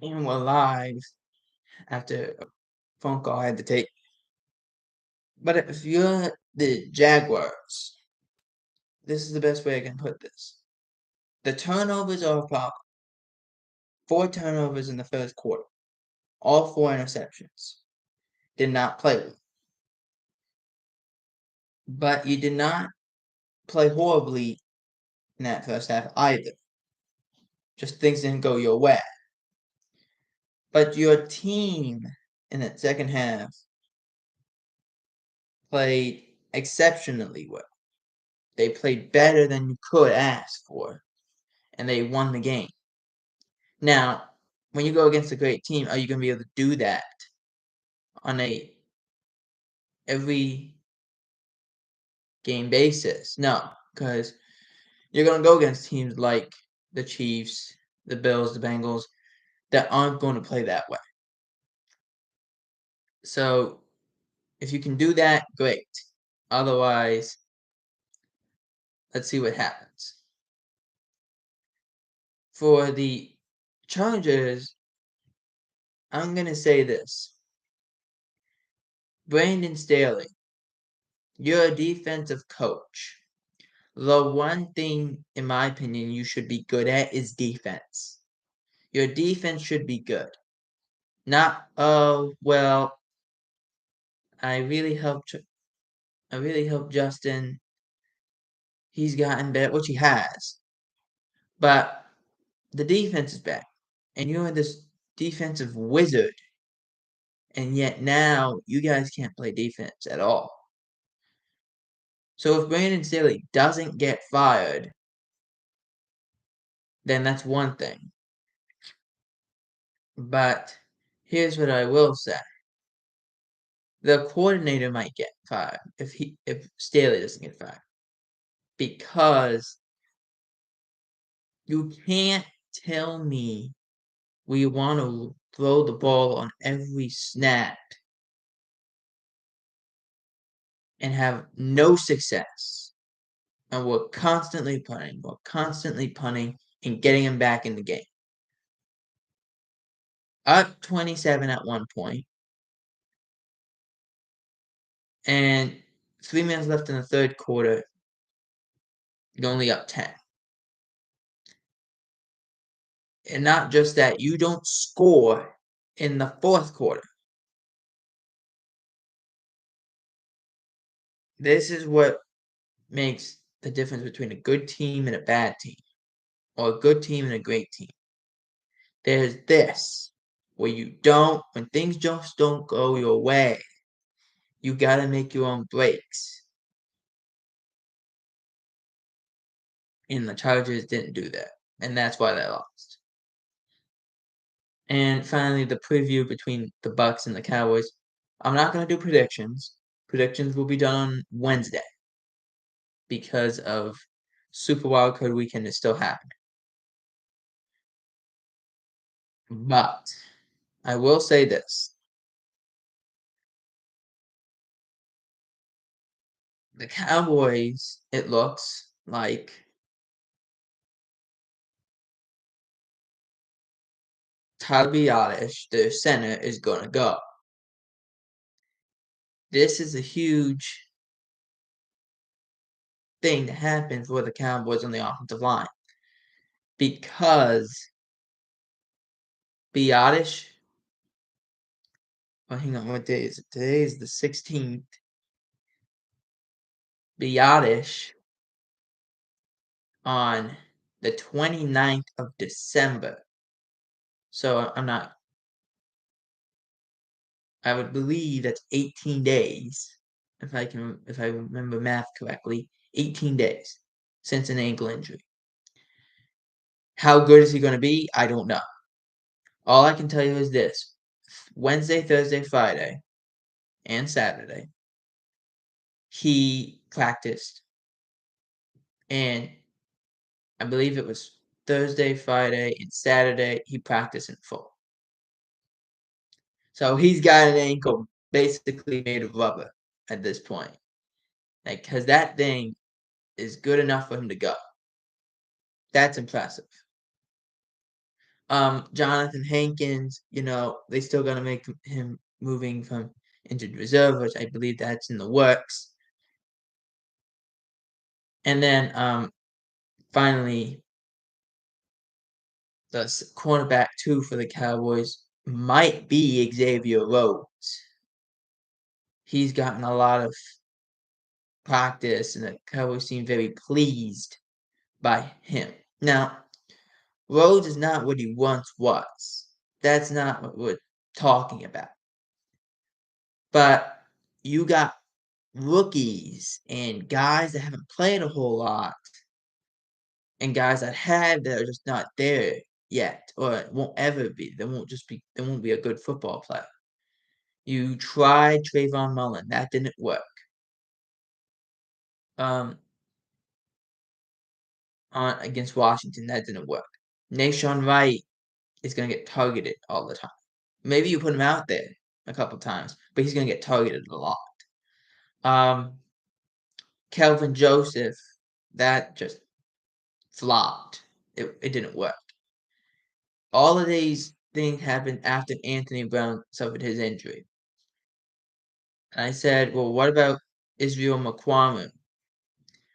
And we're live after a phone call I had to take. But if you're the Jaguars, this is the best way I can put this. The turnovers are a problem. 4 turnovers in the first quarter. All 4 interceptions. Did not play well. But you did not play horribly in that first half either. Just things didn't go your way. But your team in that second half played exceptionally well. They played better than you could ask for, and they won the game. Now, when you go against a great team, are you going to be able to do that on a every game basis? No, because you're going to go against teams like the Chiefs, the Bills, the Bengals that aren't going to play that way. So, if you can do that, great. Otherwise, let's see what happens. For the Chargers, I'm going to say this. Brandon Staley, you're a defensive coach. The one thing, in my opinion, you should be good at is defense. Your defense should be good. Not, oh, well, I really helped Justin. He's gotten better, which he has. But the defense is bad. And you're this defensive wizard. And yet now you guys can't play defense at all. So if Brandon Staley doesn't get fired, then that's one thing. But here's what I will say. The coordinator might get fired if Staley doesn't get fired. Because you can't tell me we want to throw the ball on every snap and have no success. And we're constantly punting and getting him back in the game. Up 27 at one point, and 3 minutes left in the third quarter, you're only up 10. And not just that, you don't score in the fourth quarter. This is what makes the difference between a good team and a bad team, or a good team and a great team. There's this, where when things just don't go your way, you gotta make your own breaks. And the Chargers didn't do that, and that's why they lost. And finally, the preview between the Bucks and the Cowboys. I'm not gonna do predictions. Predictions will be done on Wednesday because of Super Wildcard Weekend is still happening. But I will say this. The Cowboys, it looks like Tyler Biadasz, their center, is going to go. This is a huge thing to happen for the Cowboys on the offensive line because Biadasz. Oh, hang on, what day is it? Today is the 16th. Biadasz on the 29th of December. So I would believe that's 18 days, if I remember math correctly, 18 days since an ankle injury. How good is he going to be? I don't know. All I can tell you is this. Wednesday, Thursday, Friday, and Saturday, he practiced. And I believe it was Thursday, Friday, and Saturday, he practiced in full. So he's got an ankle basically made of rubber at this point. Because that thing is good enough for him to go. That's impressive. Jonathan Hankins, they still gonna make him moving from injured reserve, which I believe that's in the works. And then finally, the cornerback 2 for the Cowboys might be Xavier Rhodes. He's gotten a lot of practice, and the Cowboys seem very pleased by him. Now, Rhodes is not what he once was. That's not what we're talking about. But you got rookies and guys that haven't played a whole lot, and guys that have that are just not there yet, or won't ever be. They won't be a good football player. You tried Trayvon Mullen, that didn't work. Against Washington, that didn't work. Nahshon Wright is gonna get targeted all the time. Maybe you put him out there a couple times, but he's gonna get targeted a lot. Kelvin Joseph, that just flopped. It didn't work. All of these things happened after Anthony Brown suffered his injury. And I said, well, what about Israel Mukuamu?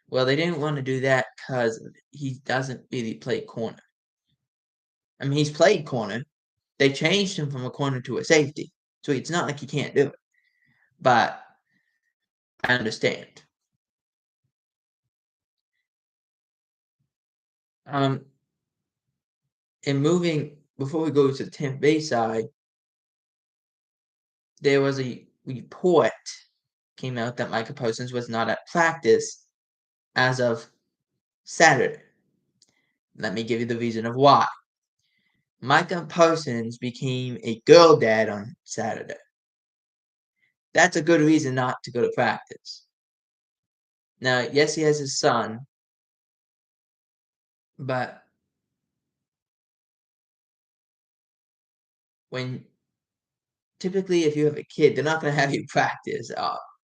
Well, they didn't want to do that because he doesn't really play corner. I mean, he's played corner. They changed him from a corner to a safety. So it's not like he can't do it. But I understand. And moving, before we go to the Tampa Bay side, there was a report came out that Micah Parsons was not at practice as of Saturday. Let me give you the reason of why. Micah Parsons became a girl dad on Saturday. That's a good reason not to go to practice. Now, yes, he has his son, but typically if you have a kid, they're not going to have you practice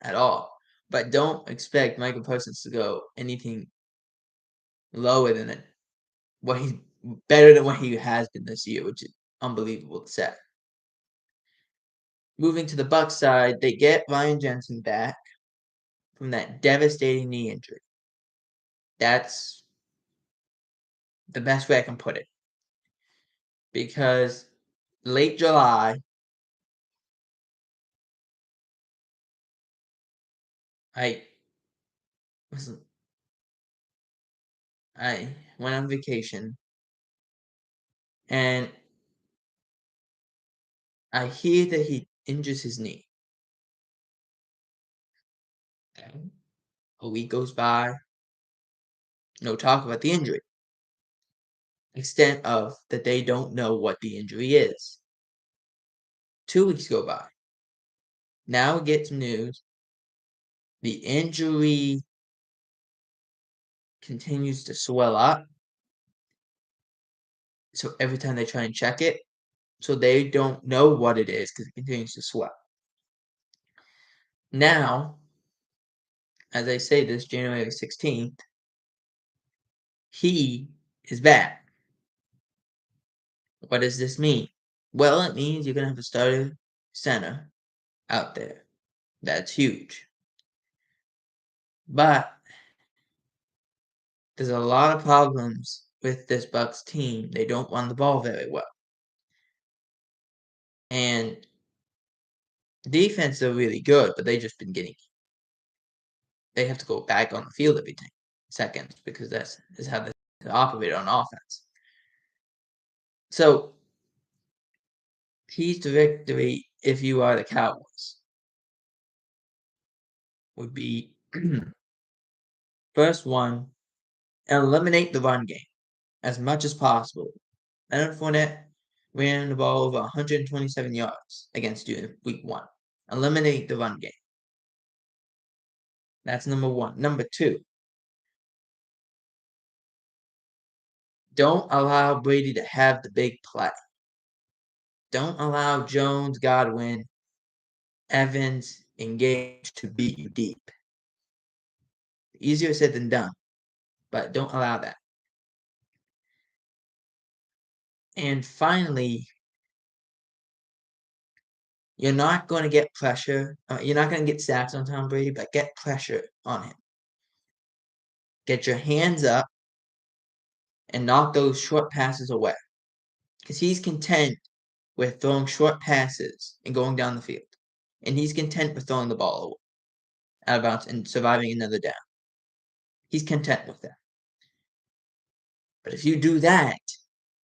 at all. But don't expect Micah Parsons to go anything lower than it. He's better than what he has been this year, which is unbelievable to say. Moving to the Bucs side, they get Ryan Jensen back from that devastating knee injury. That's the best way I can put it. Because late July, I went on vacation, and I hear that he injures his knee. And a week goes by, no talk about the injury. Extent of that they don't know what the injury is. 2 weeks go by. Now we get some news. The injury continues to swell up. So every time they try and check it, so they don't know what it is because it continues to swell. Now, as I say this January 16th, he is back. What does this mean? Well, it means you're going to have a starter center out there. That's huge. But there's a lot of problems with this Bucs team. They don't run the ball very well. And defense, they're really good, but they've just been they have to go back on the field every 10 seconds because that's how they operate on offense. So, keys to victory if you are the Cowboys would be first one, eliminate the run game as much as possible. Leonard Fournette ran the ball over 127 yards against you in week 1. Eliminate the run game. That's number 1. Number 2, don't allow Brady to have the big play. Don't allow Jones, Godwin, Evans, and Gage to beat you deep. Easier said than done, but don't allow that. And finally, you're not going to get pressure. You're not going to get sacks on Tom Brady, but get pressure on him. Get your hands up and knock those short passes away. Because he's content with throwing short passes and going down the field. And he's content with throwing the ball out of bounds and surviving another down. He's content with that. But if you do that,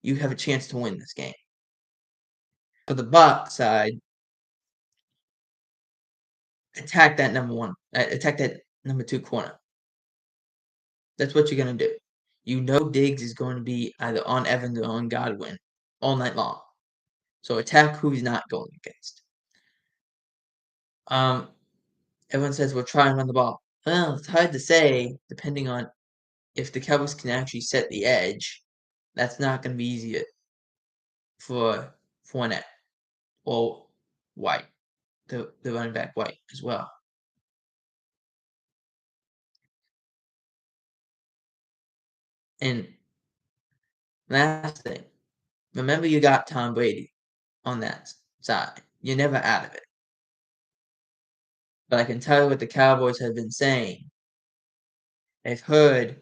you have a chance to win this game. For the Bucs side, attack that number 2 corner. That's what you're going to do. You know Diggs is going to be either on Evans or on Godwin all night long. So attack who he's not going against. Everyone says we'll try and run the ball. Well, it's hard to say, depending on if the Cowboys can actually set the edge. That's not going to be easier for Fournette or White, the running back White as well. And last thing, remember you got Tom Brady on that side. You're never out of it. But I can tell you what the Cowboys have been saying. They've heard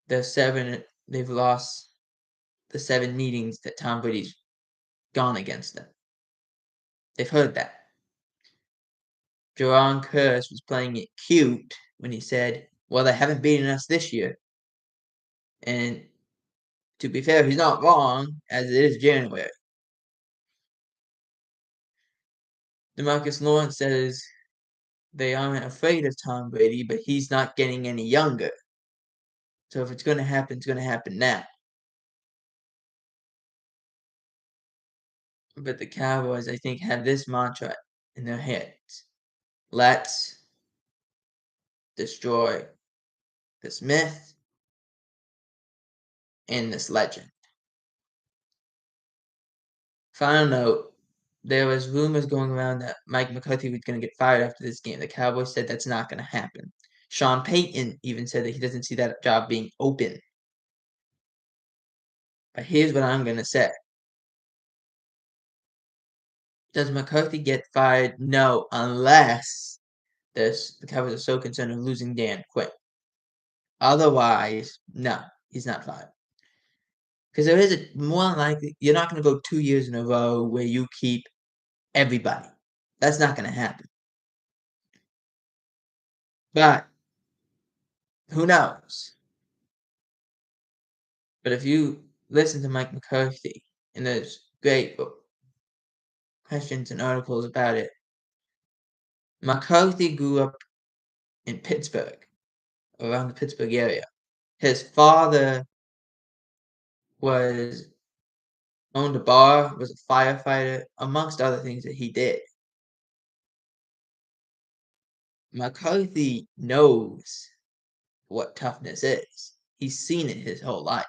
they've lost the 7 meetings that Tom Brady's gone against them. They've heard that. Jerron Kearse was playing it cute when he said, well, they haven't beaten us this year. And to be fair, he's not wrong, as it is January. DeMarcus Lawrence says they aren't afraid of Tom Brady, but he's not getting any younger. So if it's going to happen, it's going to happen now. But the Cowboys, I think, have this mantra in their heads. Let's destroy this myth and this legend. Final note, there was rumors going around that Mike McCarthy was going to get fired after this game. The Cowboys said that's not going to happen. Sean Payton even said that he doesn't see that job being open. But here's what I'm going to say. Does McCarthy get fired? No, unless the Cowboys are so concerned with losing Dan Quinn. Otherwise, no, he's not fired. Because there is more likely you're not going to go 2 years in a row where you keep everybody. That's not going to happen. But who knows? But if you listen to Mike McCarthy, and there's great questions and articles about it, McCarthy grew up in Pittsburgh, around the Pittsburgh area. His father owned a bar, was a firefighter, amongst other things that he did. McCarthy knows what toughness is. He's seen it his whole life.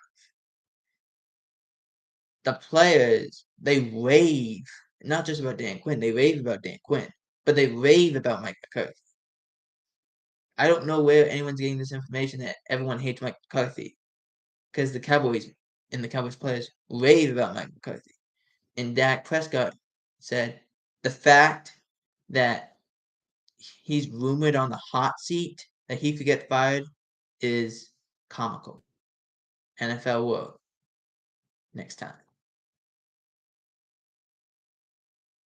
The players, they rave, not just about Dan Quinn, they rave about Dan Quinn, but they rave about Mike McCarthy. I don't know where anyone's getting this information that everyone hates Mike McCarthy, because the Cowboys and the Cowboys players rave about Mike McCarthy. And Dak Prescott said the fact that he's rumored on the hot seat that he could get fired is comical. NFL world next time.